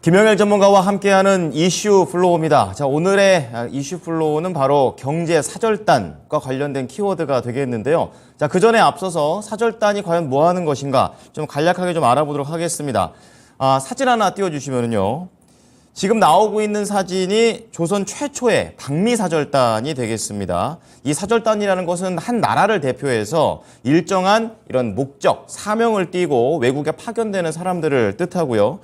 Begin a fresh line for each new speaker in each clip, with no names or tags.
김영일 전문가와 함께하는 이슈 플로우입니다. 자, 오늘의 이슈 플로우는 바로 경제 사절단과 관련된 키워드가 되겠는데요. 자, 그 전에 앞서서 사절단이 과연 뭐 하는 것인가 좀 간략하게 좀 알아보도록 하겠습니다. 사진 하나 띄워주시면요. 지금 나오고 있는 사진이 조선 최초의 방미사절단이 되겠습니다. 이 사절단이라는 것은 한 나라를 대표해서 일정한 이런 목적, 사명을 띠고 외국에 파견되는 사람들을 뜻하고요.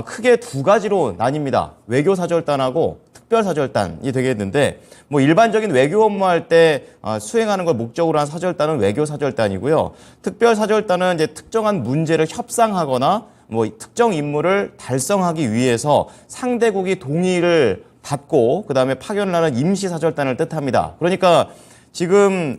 크게 두 가지로 나뉩니다. 외교사절단하고 특별사절단이 되겠는데, 뭐 일반적인 외교 업무할 때 수행하는 걸 목적으로 한 사절단은 외교사절단이고요. 특별사절단은 이제 특정한 문제를 협상하거나 뭐 특정 임무를 달성하기 위해서 상대국이 동의를 받고 그다음에 파견을 하는 임시사절단을 뜻합니다. 그러니까 지금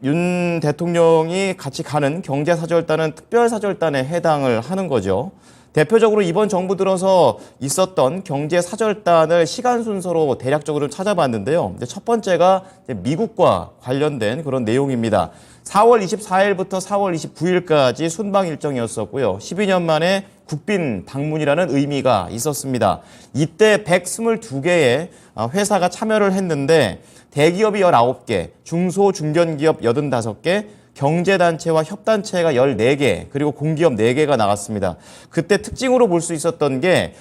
윤 대통령이 같이 가는 경제사절단은 특별사절단에 해당을 하는 거죠. 대표적으로 이번 정부 들어서 있었던 경제사절단을 시간 순서로 대략적으로 찾아봤는데요. 첫 번째가 미국과 관련된 그런 내용입니다. 4월 24일부터 4월 29일까지 순방 일정이었었고요. 12년 만에 국빈 방문이라는 의미가 있었습니다. 이때 122개의 회사가 참여를 했는데 대기업이 19개, 중소, 중견기업 85개, 경제단체와 협단체가 14개, 그리고 공기업 4개가 나갔습니다. 그때 특징으로 볼 수 있었던 게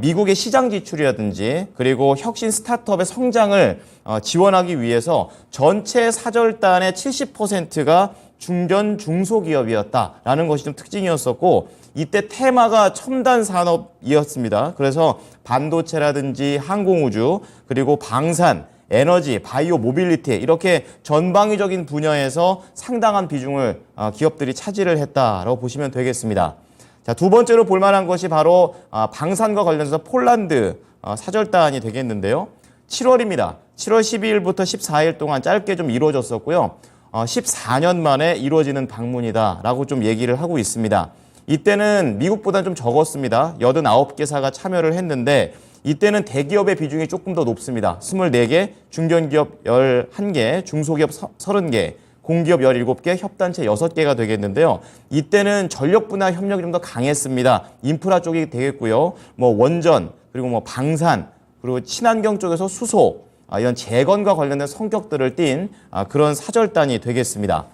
미국의 시장 진출이라든지 그리고 혁신 스타트업의 성장을 지원하기 위해서 전체 사절단의 70%가 중견, 중소기업이었다라는 것이 좀 특징이었었고 이때 테마가 첨단 산업이었습니다. 그래서 반도체라든지 항공우주, 그리고 방산, 에너지, 바이오, 모빌리티 이렇게 전방위적인 분야에서 상당한 비중을 기업들이 차지를 했다라고 보시면 되겠습니다. 자, 두 번째로 볼 만한 것이 바로 방산과 관련해서 폴란드 사절단이 되겠는데요. 7월입니다. 7월 12일부터 14일 동안 짧게 좀 이루어졌었고요. 14년 만에 이루어지는 방문이다라고 좀 얘기를 하고 있습니다. 이때는 미국보다는 좀 적었습니다. 89개사가 참여를 했는데 이때는 대기업의 비중이 조금 더 높습니다. 24개, 중견기업 11개, 중소기업 30개, 공기업 17개, 협단체 6개가 되겠는데요. 이때는 전력 분야 협력이 좀 더 강했습니다. 인프라 쪽이 되겠고요. 뭐 원전, 그리고 뭐 방산, 그리고 친환경 쪽에서 수소, 이런 재건과 관련된 성격들을 띤 그런 사절단이 되겠습니다.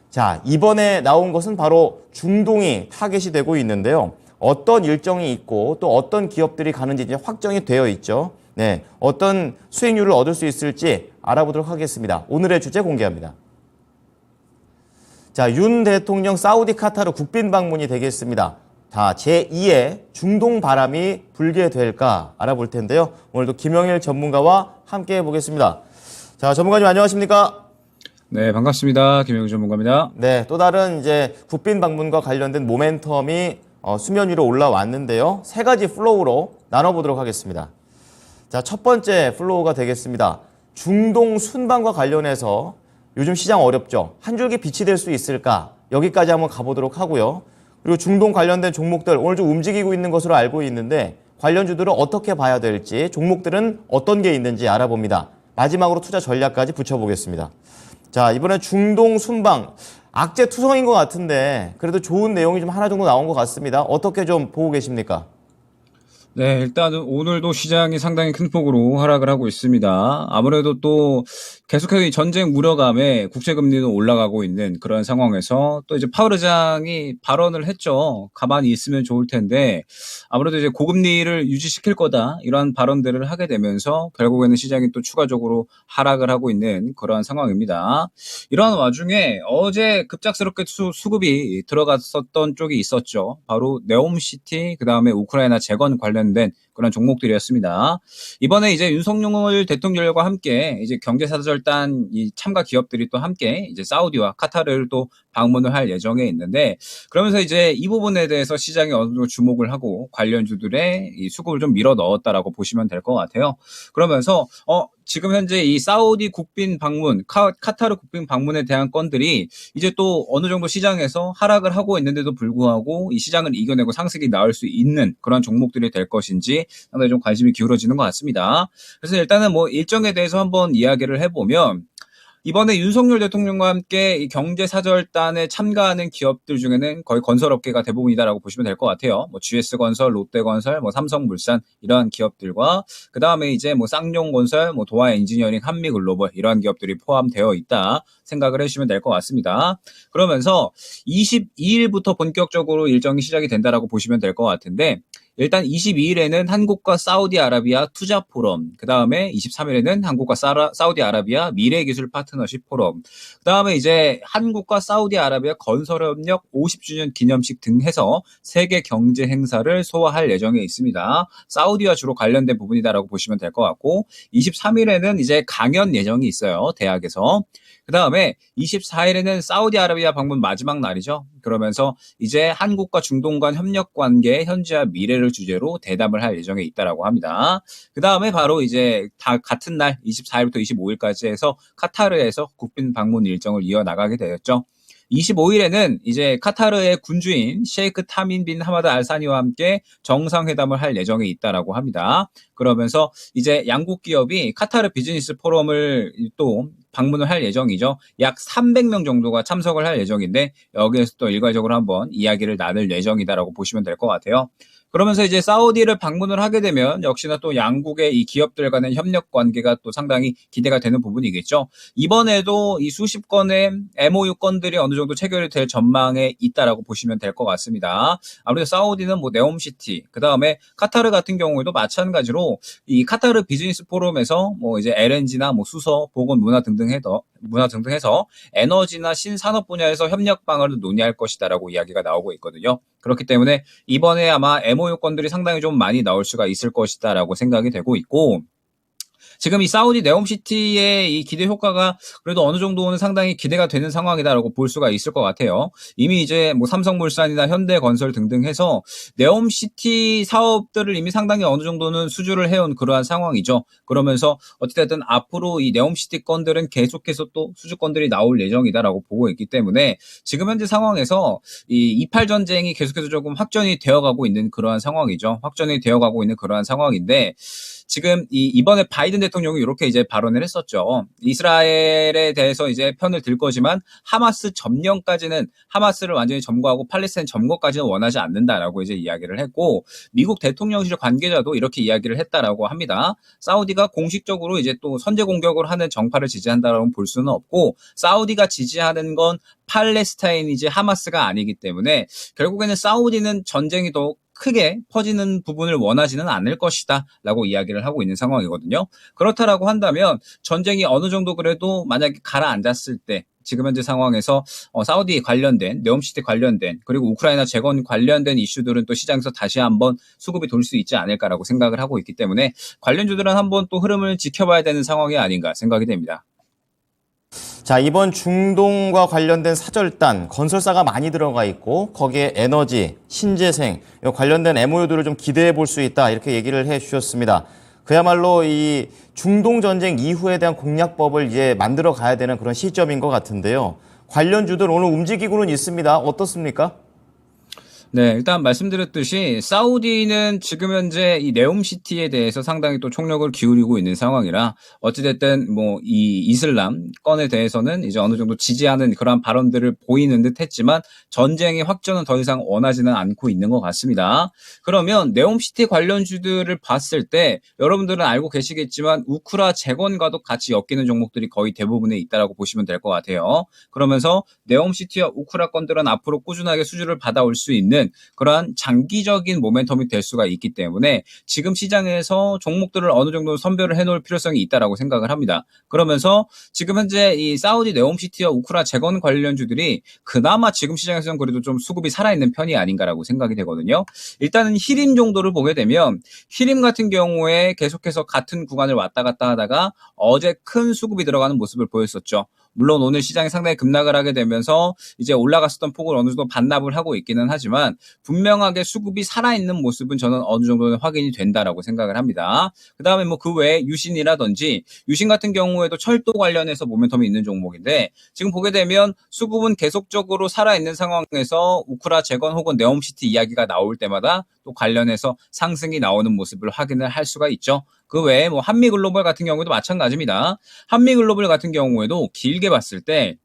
자, 이번에 나온 것은 바로 중동이 타겟이 되고 있는데요. 어떤 일정이 있고 또 어떤 기업들이 가는지 이제 확정이 되어 있죠. 네, 어떤 수익률을 얻을 수 있을지 알아보도록 하겠습니다. 오늘의 주제 공개합니다. 자, 윤 대통령 사우디 카타르 국빈 방문이 되겠습니다. 자, 제2의 중동 바람이 불게 될까 알아볼 텐데요. 오늘도 김영일 전문가와 함께 해보겠습니다. 자, 전문가님 안녕하십니까?
네, 반갑습니다. 김영일 전문가입니다.
네, 또 다른 이제 국빈 방문과 관련된 모멘텀이 수면 위로 올라왔는데요. 세 가지 플로우로 나눠보도록 하겠습니다. 자, 첫 번째 플로우가 되겠습니다. 중동 순방과 관련해서 요즘 시장 어렵죠. 한 줄기 빛이 될 수 있을까? 여기까지 한번 가보도록 하고요. 그리고 중동 관련된 종목들 오늘 좀 움직이고 있는 것으로 알고 있는데 관련주들을 어떻게 봐야 될지, 종목들은 어떤 게 있는지 알아봅니다. 마지막으로 투자 전략까지 붙여보겠습니다. 자, 이번에 중동 순방. 악재투성인 것 같은데 그래도 좋은 내용이 좀 하나 정도 나온 것 같습니다. 어떻게 좀 보고 계십니까?
네, 일단은 오늘도 시장이 상당히 큰 폭으로 하락을 하고 있습니다. 아무래도 또 계속해서 이 전쟁 우려감에 국채금리도 올라가고 있는 그런 상황에서 또 이제 파월 의장이 발언을 했죠. 가만히 있으면 좋을 텐데 아무래도 이제 고금리를 유지시킬 거다 이런 발언들을 하게 되면서 결국에는 시장이 또 추가적으로 하락을 하고 있는 그런 상황입니다. 이러한 와중에 어제 급작스럽게 수급이 들어갔었던 쪽이 있었죠. 바로 네옴시티, 그다음에 우크라이나 재건 관련된 그런 종목들이었습니다. 이번에 이제 윤석열 대통령과 함께 이제 경제사절단 이 참가 기업들이 또 함께 이제 사우디와 카타르를 또 방문을 할 예정에 있는데 그러면서 이제 이 부분에 대해서 시장이 어느 정도 주목을 하고 관련주들의 이 수급을 좀 밀어 넣었다라고 보시면 될 것 같아요. 그러면서 지금 현재 이 사우디 국빈 방문, 카타르 국빈 방문에 대한 건들이 이제 또 어느 정도 시장에서 하락을 하고 있는데도 불구하고 이 시장을 이겨내고 상승이 나올 수 있는 그런 종목들이 될 것인지 상당히 좀 관심이 기울어지는 것 같습니다. 그래서 일단은 뭐 일정에 대해서 한번 이야기를 해보면 이번에 윤석열 대통령과 함께 이 경제사절단에 참가하는 기업들 중에는 거의 건설업계가 대부분이다라고 보시면 될 것 같아요. 뭐 GS건설, 롯데건설, 뭐 삼성물산 이러한 기업들과 그 다음에 이제 뭐 쌍용건설, 뭐 도화엔지니어링, 한미글로벌 이러한 기업들이 포함되어 있다 생각을 해주시면 될 것 같습니다. 그러면서 22일부터 본격적으로 일정이 시작이 된다라고 보시면 될 것 같은데 일단 22일에는 한국과 사우디아라비아 투자 포럼, 그 다음에 23일에는 한국과 사우디아라비아 미래기술 파트너십 포럼, 그 다음에 이제 한국과 사우디아라비아 건설협력 50주년 기념식 등 해서 세계 경제 행사를 소화할 예정에 있습니다. 사우디와 주로 관련된 부분이다라고 보시면 될 것 같고 23일에는 이제 강연 예정이 있어요. 대학에서. 그 다음에 24일에는 사우디아라비아 방문 마지막 날이죠. 그러면서 이제 한국과 중동 간 협력 관계 현재와 미래를 주제로 대담을 할 예정에 있다라고 합니다. 그 다음에 바로 이제 다 같은 날 24일부터 25일까지 해서 카타르에서 국빈 방문 일정을 이어나가게 되었죠. 25일에는 이제 카타르의 군주인 셰이크 타민 빈 하마드 알사니와 함께 정상회담을 할 예정에 있다라고 합니다. 그러면서 이제 양국 기업이 카타르 비즈니스 포럼을 또 방문을 할 예정이죠. 약 300명 정도가 참석을 할 예정인데 여기에서 또 일괄적으로 한번 이야기를 나눌 예정이다라고 보시면 될 것 같아요. 그러면서 이제 사우디를 방문을 하게 되면 역시나 또 양국의 이 기업들 간의 협력 관계가 또 상당히 기대가 되는 부분이겠죠. 이번에도 이 수십 건의 MOU 건들이 어느 정도 체결이 될 전망에 있다라고 보시면 될 것 같습니다. 아무래도 사우디는 뭐 네옴시티, 그 다음에 카타르 같은 경우에도 마찬가지로 이 카타르 비즈니스 포럼에서 뭐 이제 LNG나 뭐 수소, 보건, 문화 등등 해서 에너지나 신산업 분야에서 협력 방안을 논의할 것이다라고 이야기가 나오고 있거든요. 그렇기 때문에 이번에 아마 MOU 건들이 상당히 좀 많이 나올 수가 있을 것이다라고 생각이 되고 있고 지금 이 사우디 네옴시티의 이 기대 효과가 그래도 어느 정도는 상당히 기대가 되는 상황이다라고 볼 수가 있을 것 같아요. 이미 이제 뭐 삼성물산이나 현대건설 등등 해서 네옴시티 사업들을 이미 상당히 어느 정도는 수주를 해온 그러한 상황이죠. 그러면서 어찌됐든 앞으로 이 네옴시티 건들은 계속해서 또 수주건들이 나올 예정이다라고 보고 있기 때문에 지금 현재 상황에서 이 이팔 전쟁이 계속해서 조금 확전이 되어가고 있는 그러한 상황이죠. 확전이 되어가고 있는 그러한 상황인데 지금 이번에 바이든 대통령이 이렇게 이제 발언을 했었죠. 이스라엘에 대해서 이제 편을 들 거지만 하마스 점령까지는 하마스를 완전히 점거하고 팔레스타인 점거까지는 원하지 않는다라고 이제 이야기를 했고 미국 대통령실 관계자도 이렇게 이야기를 했다라고 합니다. 사우디가 공식적으로 이제 또 선제 공격을 하는 정파를 지지한다라고 볼 수는 없고 사우디가 지지하는 건 팔레스타인이지 하마스가 아니기 때문에 결국에는 사우디는 전쟁이 더 크게 퍼지는 부분을 원하지는 않을 것이다 라고 이야기를 하고 있는 상황이거든요. 그렇다라고 한다면 전쟁이 어느 정도 그래도 만약에 가라앉았을 때 지금 현재 상황에서 사우디 관련된 네옴시티 관련된 그리고 우크라이나 재건 관련된 이슈들은 또 시장에서 다시 한번 수급이 돌 수 있지 않을까라고 생각을 하고 있기 때문에 관련주들은 한번 또 흐름을 지켜봐야 되는 상황이 아닌가 생각이 됩니다.
자, 이번 중동과 관련된 사절단, 건설사가 많이 들어가 있고 거기에 에너지, 신재생 관련된 MOU들을 좀 기대해 볼 수 있다 이렇게 얘기를 해 주셨습니다. 그야말로 이 중동 전쟁 이후에 대한 공략법을 이제 만들어 가야 되는 그런 시점인 것 같은데요. 관련주들 오늘 움직이고는 있습니다. 어떻습니까?
네, 일단 말씀드렸듯이 사우디는 지금 현재 이 네옴시티에 대해서 상당히 또 총력을 기울이고 있는 상황이라 어찌됐든 뭐 이 이슬람 건에 대해서는 이제 어느 정도 지지하는 그런 발언들을 보이는 듯 했지만 전쟁의 확전은 더 이상 원하지는 않고 있는 것 같습니다. 그러면 네옴시티 관련주들을 봤을 때 여러분들은 알고 계시겠지만 우크라 재건과도 같이 엮이는 종목들이 거의 대부분에 있다라고 보시면 될 것 같아요. 그러면서 네옴시티와 우크라 건들은 앞으로 꾸준하게 수주를 받아올 수 있는 그러한 장기적인 모멘텀이 될 수가 있기 때문에 지금 시장에서 종목들을 어느 정도 선별을 해놓을 필요성이 있다라고 생각을 합니다. 그러면서 지금 현재 이 사우디 네옴시티와 우크라 재건 관련주들이 그나마 지금 시장에서는 그래도 좀 수급이 살아있는 편이 아닌가라고 생각이 되거든요. 일단은 히림 정도를 보게 되면 히림 같은 경우에 계속해서 같은 구간을 왔다 갔다 하다가 어제 큰 수급이 들어가는 모습을 보였었죠. 물론 오늘 시장이 상당히 급락을 하게 되면서 이제 올라갔었던 폭을 어느 정도 반납을 하고 있기는 하지만 분명하게 수급이 살아있는 모습은 저는 어느 정도는 확인이 된다라고 생각을 합니다. 그다음에 뭐 그 외에 유신이라든지 유신 같은 경우에도 철도 관련해서 모멘텀이 있는 종목인데 지금 보게 되면 수급은 계속적으로 살아있는 상황에서 우크라 재건 혹은 네옴시티 이야기가 나올 때마다 또 관련해서 상승이 나오는 모습을 확인을 할 수가 있죠. 그 외에 뭐 한미글로벌 같은 경우에도 마찬가지입니다. 한미글로벌 같은 경우에도 길게 봤을 때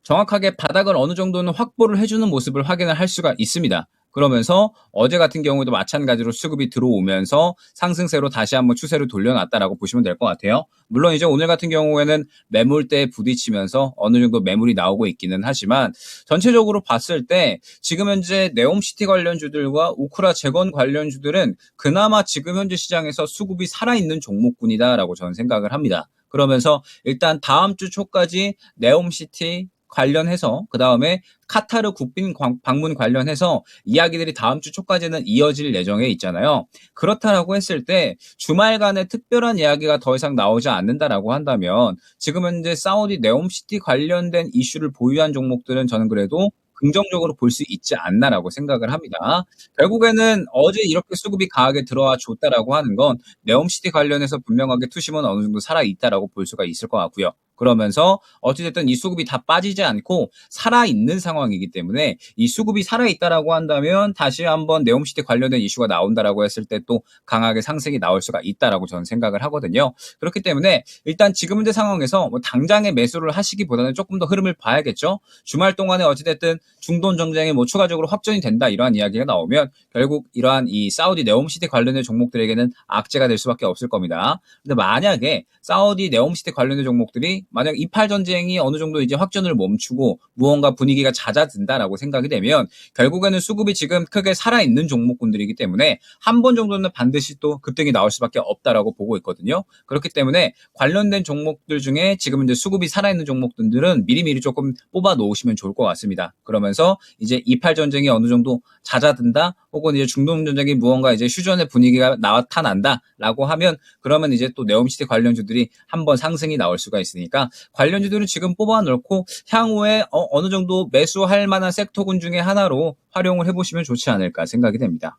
정확하게 바닥을 어느 정도는 확보를 해주는 모습을 확인을 할 수가 있습니다. 그러면서 어제 같은 경우에도 마찬가지로 수급이 들어오면서 상승세로 다시 한번 추세를 돌려놨다라고 보시면 될 것 같아요. 물론 이제 오늘 같은 경우에는 매물대에 부딪히면서 어느 정도 매물이 나오고 있기는 하지만 전체적으로 봤을 때 지금 현재 네옴시티 관련주들과 오크라 재건 관련주들은 그나마 지금 현재 시장에서 수급이 살아있는 종목군이다라고 저는 생각을 합니다. 그러면서 일단 다음 주 초까지 네옴시티 관련해서 그 다음에 카타르 국빈 방문 관련해서 이야기들이 다음 주 초까지는 이어질 예정에 있잖아요. 그렇다라고 했을 때 주말간에 특별한 이야기가 더 이상 나오지 않는다라고 한다면 지금 현재 사우디 네옴시티 관련된 이슈를 보유한 종목들은 저는 그래도 긍정적으로 볼 수 있지 않나라고 생각을 합니다. 결국에는 어제 이렇게 수급이 강하게 들어와 줬다라고 하는 건 네옴시티 관련해서 분명하게 투심은 어느 정도 살아있다라고 볼 수가 있을 것 같고요. 그러면서 어찌됐든 이 수급이 다 빠지지 않고 살아있는 상황이기 때문에 이 수급이 살아있다라고 한다면 다시 한번 네옴시티 관련된 이슈가 나온다라고 했을 때 또 강하게 상승이 나올 수가 있다라고 저는 생각을 하거든요. 그렇기 때문에 일단 지금 현재 상황에서 뭐 당장에 매수를 하시기보다는 조금 더 흐름을 봐야겠죠. 주말 동안에 어찌됐든 중동 정쟁이 뭐 추가적으로 확전이 된다 이러한 이야기가 나오면 결국 이러한 이 사우디 네옴시티 관련된 종목들에게는 악재가 될 수밖에 없을 겁니다. 근데 만약에 사우디 네옴시티 관련된 종목들이 만약 이팔 전쟁이 어느 정도 이제 확전을 멈추고 무언가 분위기가 잦아든다라고 생각이 되면 결국에는 수급이 지금 크게 살아있는 종목군들이기 때문에 한 번 정도는 반드시 또 급등이 나올 수밖에 없다라고 보고 있거든요. 그렇기 때문에 관련된 종목들 중에 지금 이제 수급이 살아있는 종목들은 미리미리 조금 뽑아 놓으시면 좋을 것 같습니다. 그러면서 이제 이팔 전쟁이 어느 정도 잦아든다 혹은 이제 중동 전쟁이 무언가 이제 휴전의 분위기가 나타난다라고 하면 그러면 이제 또 네옴시티 관련주들이 한번 상승이 나올 수가 있으니까 관련주들은 지금 뽑아 놓고 향후에 어느 정도 매수할 만한 섹터군 중에 하나로 활용을 해보시면 좋지 않을까 생각이 됩니다.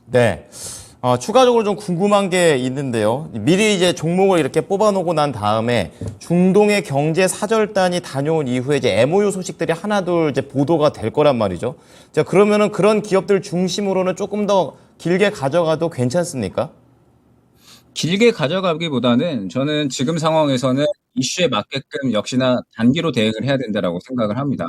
네. 추가적으로 좀 궁금한 게 있는데요. 미리 이제 종목을 이렇게 뽑아놓고 난 다음에 중동의 경제 사절단이 다녀온 이후에 이제 MOU 소식들이 하나둘 이제 보도가 될 거란 말이죠. 자, 그러면은 그런 기업들 중심으로는 조금 더 길게 가져가도 괜찮습니까?
길게 가져가기보다는 저는 지금 상황에서는 이슈에 맞게끔 역시나 단기로 대응을 해야 된다라고 생각을 합니다.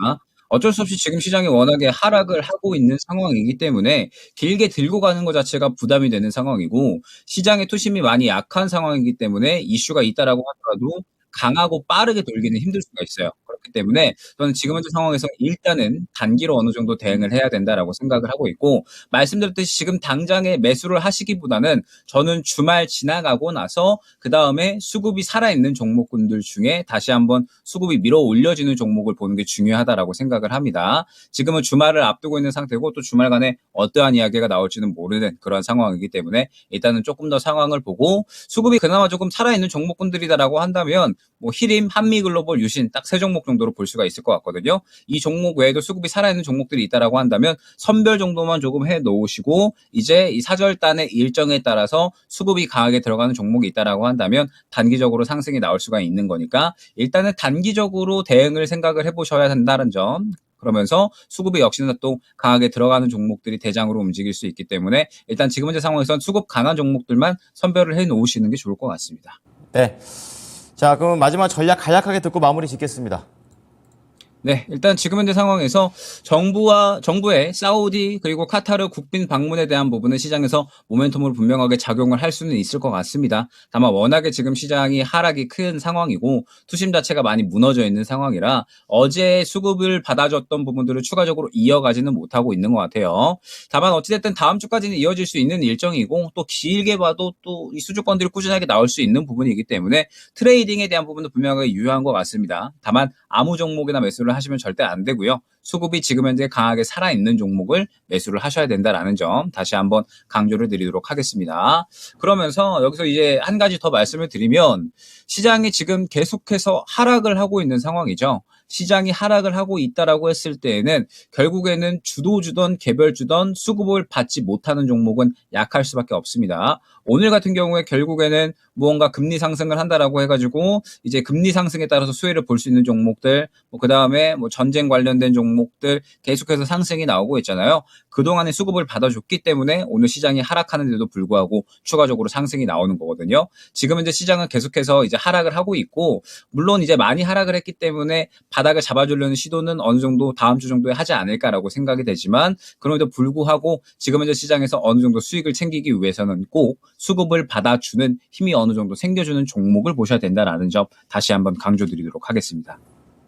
어쩔 수 없이 지금 시장이 워낙에 하락을 하고 있는 상황이기 때문에 길게 들고 가는 것 자체가 부담이 되는 상황이고 시장의 투심이 많이 약한 상황이기 때문에 이슈가 있다라고 하더라도 강하고 빠르게 돌기는 힘들 수가 있어요. 그렇기 때문에 저는 지금 현재 상황에서 일단은 단기로 어느 정도 대응을 해야 된다라고 생각을 하고 있고 말씀드렸듯이 지금 당장에 매수를 하시기보다는 저는 주말 지나가고 나서 그다음에 수급이 살아있는 종목군들 중에 다시 한번 수급이 밀어 올려지는 종목을 보는 게 중요하다라고 생각을 합니다. 지금은 주말을 앞두고 있는 상태고 또 주말간에 어떠한 이야기가 나올지는 모르는 그런 상황이기 때문에 일단은 조금 더 상황을 보고 수급이 그나마 조금 살아있는 종목군들이다라고 한다면 뭐 히림, 한미글로벌, 유신 딱 세 종목 정도로 볼 수가 있을 것 같거든요. 이 종목 외에도 수급이 살아있는 종목들이 있다라고 한다면 선별 정도만 조금 해 놓으시고 이제 이 사절단의 일정에 따라서 수급이 강하게 들어가는 종목이 있다라고 한다면 단기적으로 상승이 나올 수가 있는 거니까 일단은 단기적으로 대응을 생각을 해보셔야 한다는 점. 그러면서 수급이 역시나 또 강하게 들어가는 종목들이 대장으로 움직일 수 있기 때문에 일단 지금 현재 상황에선 수급 강한 종목들만 선별을 해 놓으시는 게 좋을 것 같습니다.
네. 자, 그럼 마지막 전략 간략하게 듣고 마무리 짓겠습니다.
네, 일단 지금 현재 상황에서 정부의 사우디 그리고 카타르 국빈 방문에 대한 부분은 시장에서 모멘텀으로 분명하게 작용을 할 수는 있을 것 같습니다. 다만 워낙에 지금 시장이 하락이 큰 상황이고 투심 자체가 많이 무너져 있는 상황이라 어제 수급을 받아줬던 부분들을 추가적으로 이어가지는 못하고 있는 것 같아요. 다만 어찌됐든 다음 주까지는 이어질 수 있는 일정이고 또 길게 봐도 또 이 수주권들이 꾸준하게 나올 수 있는 부분이기 때문에 트레이딩에 대한 부분도 분명하게 유효한 것 같습니다. 다만 아무 종목이나 매수를 하시면 절대 안 되고요. 수급이 지금 현재 강하게 살아있는 종목을 매수를 하셔야 된다라는 점 다시 한번 강조를 드리도록 하겠습니다. 그러면서 여기서 이제 한 가지 더 말씀을 드리면 시장이 지금 계속해서 하락을 하고 있는 상황이죠. 시장이 하락을 하고 있다라고 했을 때에는 결국에는 주도주던 개별주던 수급을 받지 못하는 종목은 약할 수밖에 없습니다. 오늘 같은 경우에 결국에는 무언가 금리 상승을 한다라고 해가지고 이제 금리 상승에 따라서 수혜를 볼 수 있는 종목들, 그 다음에 때문에 뭐 전쟁 관련된 종목들 계속해서 상승이 나오고 있잖아요. 그동안에 수급을 받아줬기 때문에 오늘 시장이 하락하는데도 불구하고 추가적으로 상승이 나오는 거거든요. 지금 이제 시장은 계속해서 이제 하락을 하고 있고, 물론 이제 많이 하락을 했기 때문에 바닥을 잡아주려는 시도는 어느 정도 다음 주 정도에 하지 않을까라고 생각이 되지만, 그럼에도 불구하고 지금 이제 시장에서 어느 정도 수익을 챙기기 위해서는 꼭 수급을 받아주는 힘이 어느 정도 생겨주는 종목을 보셔야 된다라는 점 다시 한번 강조드리도록 하겠습니다.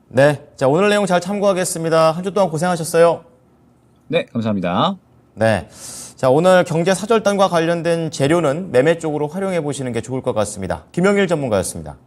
네, 자 오늘 내용 잘 참고하겠습니다. 한 주 동안 고생하셨어요.
네, 감사합니다.
네, 자 오늘 경제 사절단과 관련된 재료는 매매 쪽으로 활용해 보시는 게 좋을 것 같습니다. 김영일 전문가였습니다.